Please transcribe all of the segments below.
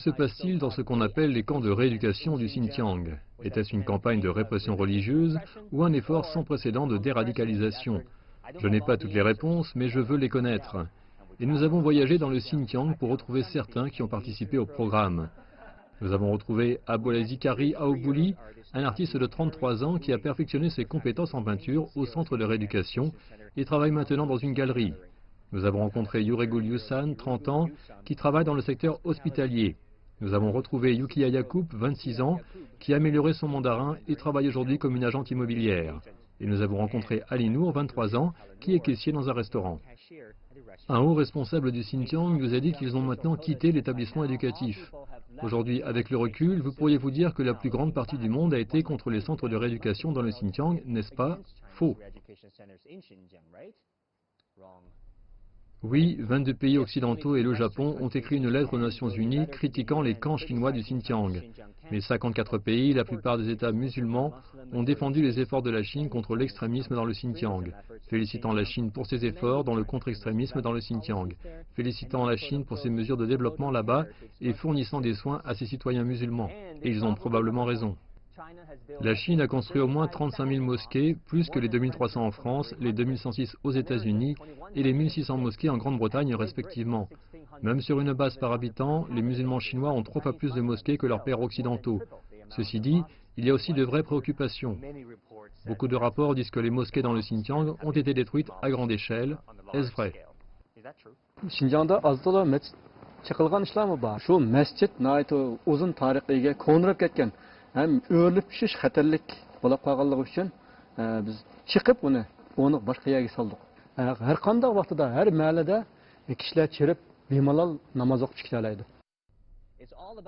Que se passe-t-il dans ce qu'on appelle les camps de rééducation du Xinjiang? Était-ce une campagne de répression religieuse ou un effort sans précédent de déradicalisation? Je n'ai pas toutes les réponses, mais je veux les connaître. Et nous avons voyagé dans le Xinjiang pour retrouver certains qui ont participé au programme. Nous avons retrouvé Abolazi Zikari Aoubouli, un artiste de 33 ans qui a perfectionné ses compétences en peinture au centre de rééducation et travaille maintenant dans une galerie. Nous avons rencontré Yuregul Yusan, 30 ans, qui travaille dans le secteur hospitalier. Nous avons retrouvé Yukiya Yacoub, 26 ans, qui a amélioré son mandarin et travaille aujourd'hui comme une agente immobilière. Et nous avons rencontré Ali Nour, 23 ans, qui est caissier dans un restaurant. Un haut responsable du Xinjiang nous a dit qu'ils ont maintenant quitté l'établissement éducatif. Aujourd'hui, avec le recul, vous pourriez vous dire que la plus grande partie du monde a été contre les centres de rééducation dans le Xinjiang, n'est-ce pas? Faux. Oui, 22 pays occidentaux et le Japon ont écrit une lettre aux Nations Unies critiquant les camps chinois du Xinjiang. Mais 54 pays, la plupart des États musulmans, ont défendu les efforts de la Chine contre l'extrémisme dans le Xinjiang, félicitant la Chine pour ses efforts dans le contre-extrémisme dans le Xinjiang, félicitant la Chine pour ses mesures de développement là-bas et fournissant des soins à ses citoyens musulmans. Et ils ont probablement raison. La Chine a construit au moins 35 000 mosquées, plus que les 2300 en France, les 2106 aux États-Unis et les 1600 mosquées en Grande-Bretagne respectivement. Même sur une base par habitant, les musulmans chinois ont 3 fois plus de mosquées que leurs pairs occidentaux. Ceci dit, il y a aussi de vraies préoccupations. Beaucoup de rapports disent que les mosquées dans le Xinjiang ont été détruites à grande échelle. Est-ce vrai? Xinjiangda azda mescid chiqilgan ishlar mı bar? Şu mescid nayto uzun tarixiga ko'nirib ketgan. Hem o'rlib tushish xatarlik bo'lib qolganligi uchun biz chiqib uni boshqa yerga soldik. Har qanday vaqtida, har mahallada kishilar chirib bemalol namoz o'qib chiqalaydi.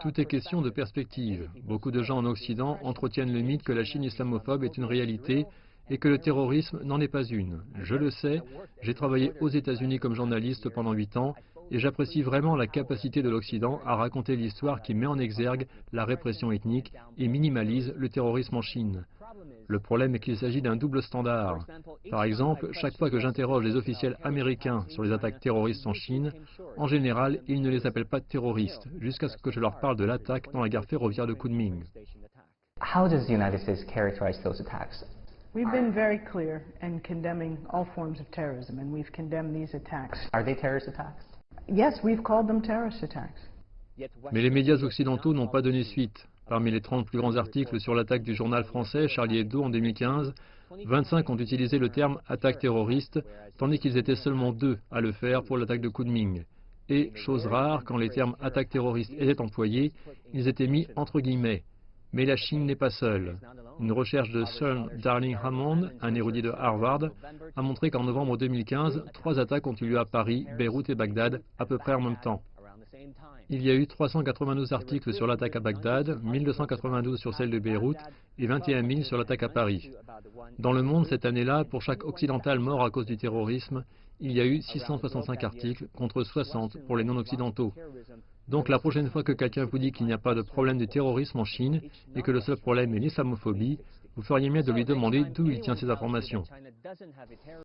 Tout est question de perspective. Beaucoup de gens en Occident entretiennent le mythe que la Chine islamophobe est une réalité et que le terrorisme n'en est pas une. Je le sais, j'ai travaillé aux États-Unis comme journaliste pendant 8 ans et j'apprécie vraiment la capacité de l'Occident à raconter l'histoire qui met en exergue la répression ethnique et minimalise le terrorisme en Chine. Le problème est qu'il s'agit d'un double standard. Par exemple, chaque fois que j'interroge les officiels américains sur les attaques terroristes en Chine, en général, ils ne les appellent pas terroristes, jusqu'à ce que je leur parle de l'attaque dans la gare ferroviaire de Kunming. How does the United States characterize those attacks? We've been very clear in condemning all forms of terrorism, and we've condemned these attacks. Are they terrorist attacks? Yes, we've called them terrorist attacks. Mais les médias occidentaux n'ont pas donné suite. Parmi les 30 plus grands articles sur l'attaque du journal français Charlie Hebdo en 2015, 25 ont utilisé le terme « attaque terroriste », tandis qu'ils étaient seulement 2 à le faire pour l'attaque de Kunming. Et, chose rare, quand les termes « attaque terroriste » étaient employés, ils étaient mis entre guillemets. Mais la Chine n'est pas seule. Une recherche de Sean Darling-Hammond, un érudit de Harvard, a montré qu'en novembre 2015, 3 attaques ont eu lieu à Paris, Beyrouth et Bagdad, à peu près en même temps. Il y a eu 392 articles sur l'attaque à Bagdad, 1292 sur celle de Beyrouth et 21 000 sur l'attaque à Paris. Dans le monde, cette année-là, pour chaque occidental mort à cause du terrorisme, il y a eu 665 articles contre 60 pour les non-occidentaux. Donc la prochaine fois que quelqu'un vous dit qu'il n'y a pas de problème de terrorisme en Chine et que le seul problème est l'islamophobie, vous feriez mieux de lui demander d'où il tient ces informations.